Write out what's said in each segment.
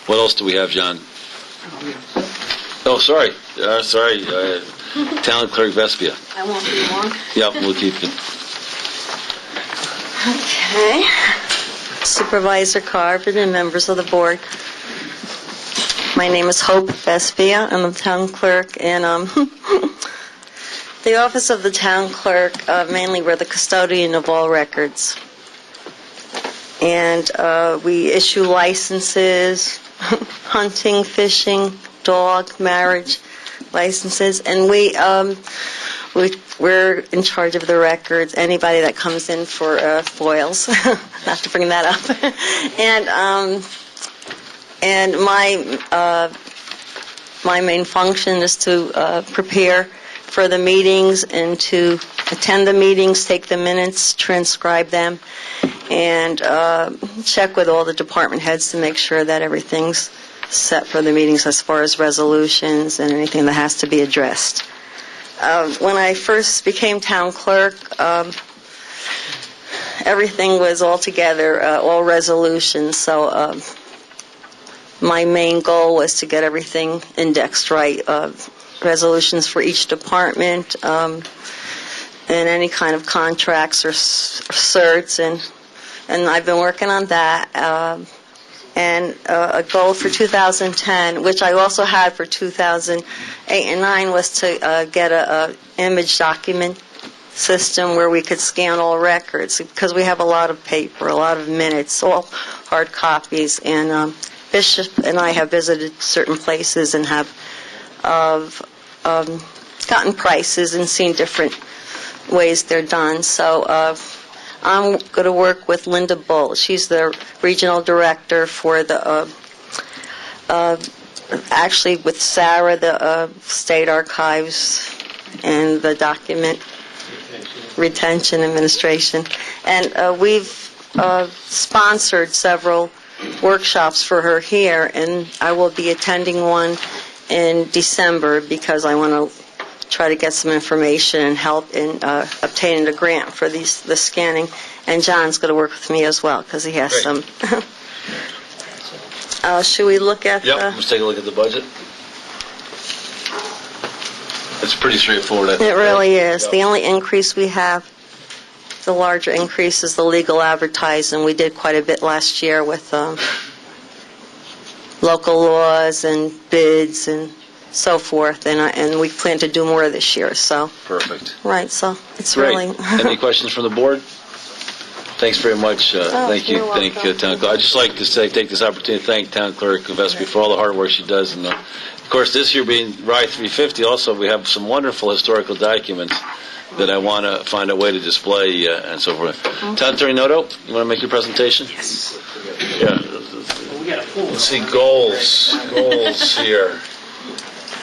What else do we have, John? Oh, sorry. Town Clerk Vespia. I won't be long. Yep, we'll keep it. Okay. Supervisor Carpet and members of the board. My name is Hope Vespia. I'm the town clerk, and the office of the town clerk, mainly we're the custodian of all records. And we issue licenses, hunting, fishing, dog, marriage licenses, and we're in charge of the records. Anybody that comes in for foils, not to bring that up, and my main function is to prepare for the meetings and to attend the meetings, take the minutes, transcribe them, and check with all the department heads to make sure that everything's set for the meetings as far as resolutions and anything that has to be addressed. When I first became town clerk, everything was all together, all resolutions, so my main goal was to get everything indexed right, resolutions for each department, and any kind of contracts or certs, and I've been working on that. And a goal for 2010, which I also had for 2008 and 9, was to get a image document system where we could scan all records, because we have a lot of paper, a lot of minutes, all hard copies, and Bishop and I have visited certain places and have gotten prices and seen different ways they're done. So I'm going to work with Linda Bull. She's the regional director for the, actually with Sarah, the State Archives and the Document Retention Administration. And we've sponsored several workshops for her here, and I will be attending one in December because I want to try to get some information and help in obtaining a grant for the scanning. And John's going to work with me as well because he has some. Should we look at let's take a look at the budget. It's pretty straightforward. It really is. Yep. The only increase we have, the larger increase, is the legal advertising. We did quite a bit last year with local laws and bids and so forth, and we plan to do more this year. So perfect. Right. So it's great. Really. Any questions from the board? Thanks very much. Thank you. Thank Town Clerk. I'd just like to take this opportunity to thank Town Clerk Vespia for all the hard work she does. And of course, this year being Rye 350, also we have some wonderful historical documents that I want to find a way to display and so forth. Town Attorney Noto, you want to make your presentation? Yes. Yeah. Let's see goals here.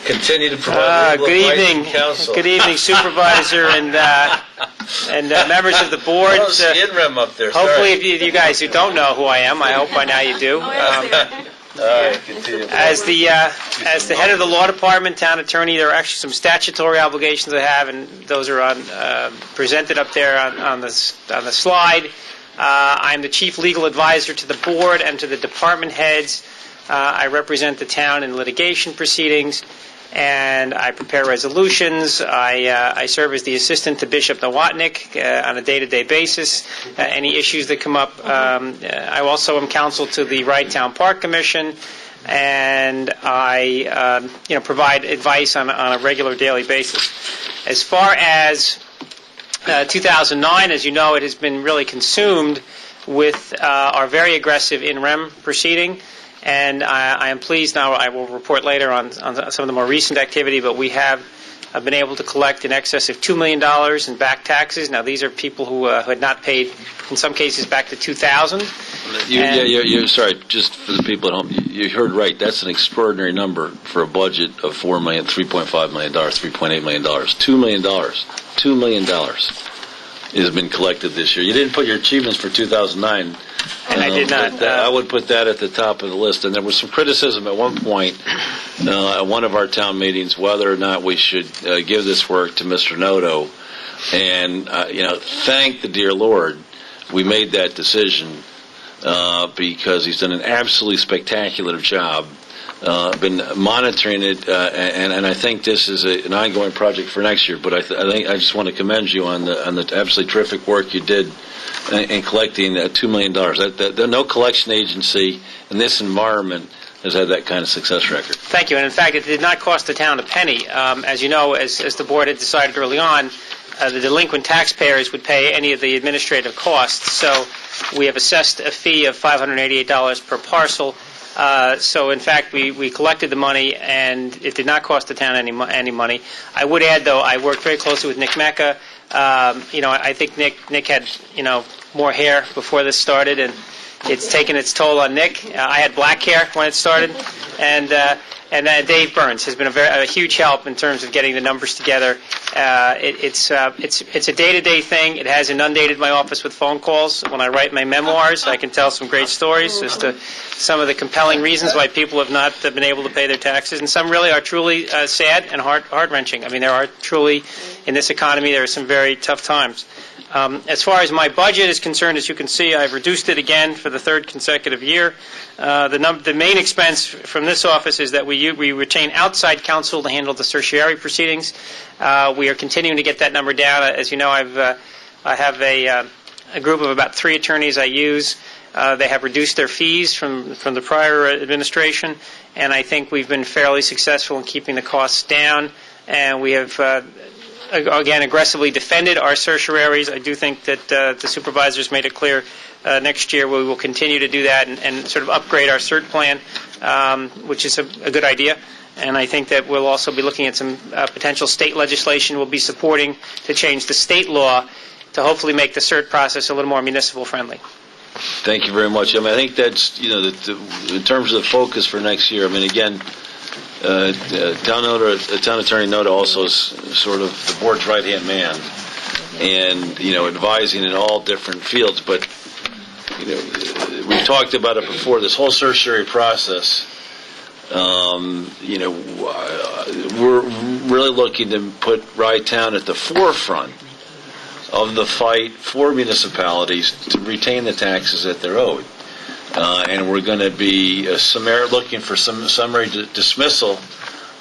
Continue to provide good evening, good evening, Supervisor and members of the board. In-rem up there. Hopefully, if you guys who don't know who I am, I hope by now you do. As the head of the law department, town attorney, there are actually some statutory obligations I have, and those are presented up there on the slide. I'm the chief legal advisor to the board and to the department heads. I represent the town in litigation proceedings, and I prepare resolutions. I serve as the assistant to Bishop Nowotnik on a day-to-day basis. Any issues that come up, I also am counsel to the Wright Town Park Commission, and I provide advice on a regular daily basis. As far as 2009, as you know, it has been really consumed with our very aggressive in-rem proceeding. And I am pleased now, I will report later on some of the more recent activity, but we have been able to collect in excess of $2 million in back taxes. Now, these are people who had not paid, in some cases, back to 2000. You're sorry, just for the people at home, you heard right. That's an extraordinary number for a budget of $4 million, $3.5 million, $3.8 million, $2 million. $2 million has been collected this year. You didn't put your achievements for 2009. And I did not. I would put that at the top of the list. And there was some criticism at one point at one of our town meetings whether or not we should give this work to Mr. Noto. And, thank the dear Lord we made that decision because he's done an absolutely spectacular job. Been monitoring it, and I think this is an ongoing project for next year. But I think I just want to commend you on the absolutely terrific work you did in collecting $2 million. No collection agency in this environment has had that kind of success record. Thank you. And in fact, it did not cost the town a penny. As you know, as the board had decided early on, the delinquent taxpayers would pay any of the administrative costs. So we have assessed a fee of $588 per parcel. So, in fact, we collected the money, and it did not cost the town any money. I would add, though, I worked very closely with Nick Mecca. I think Nick had, more hair before this started, and it's taken its toll on Nick. I had black hair when it started, and Dave Burns has been a huge help in terms of getting the numbers together. It's a day-to-day thing. It has inundated my office with phone calls. When I write my memoirs, I can tell some great stories as to some of the compelling reasons why people have not been able to pay their taxes, and some really are truly sad and heart-wrenching. I mean, there are truly, in this economy, there are some very tough times. As far as my budget is concerned, as you can see, I've reduced it again for the third consecutive year. The main expense from this office is that we retain outside counsel to handle the certiorari proceedings. We are continuing to get that number down. As you know, I have a group of about 3 attorneys I use. They have reduced their fees from the prior administration, and I think we've been fairly successful in keeping the costs down. And we have again, aggressively defended our certiораries. I do think that the supervisors made it clear next year we will continue to do that and sort of upgrade our cert plan, which is a good idea. And I think that we'll also be looking at some potential state legislation we'll be supporting to change the state law to hopefully make the cert process a little more municipal friendly. Thank you very much. I mean, I think that's, in terms of the focus for next year, I mean, again, Town Attorney Noda also is sort of the board's right-hand man, and advising in all different fields. But we've talked about it before. This whole certiorari process, we're really looking to put Rye-Town at the forefront of the fight for municipalities to retain the taxes that they're owed. And we're going to be looking for some summary dismissal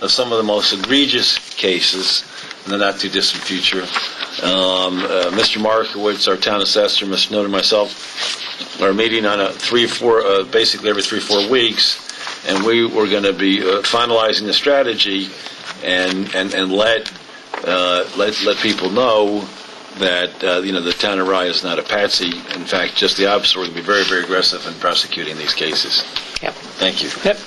of some of the most egregious cases in the not-too-distant future. Mr. Markowitz, our town assessor, Mr. Noda, and myself are meeting on basically every 3-4 weeks, and we're going to be finalizing the strategy and let people know that the town of Rye is not a patsy. In fact, just the opposite. We're going to be very, very aggressive in prosecuting these cases. Yep. Thank you. Yep.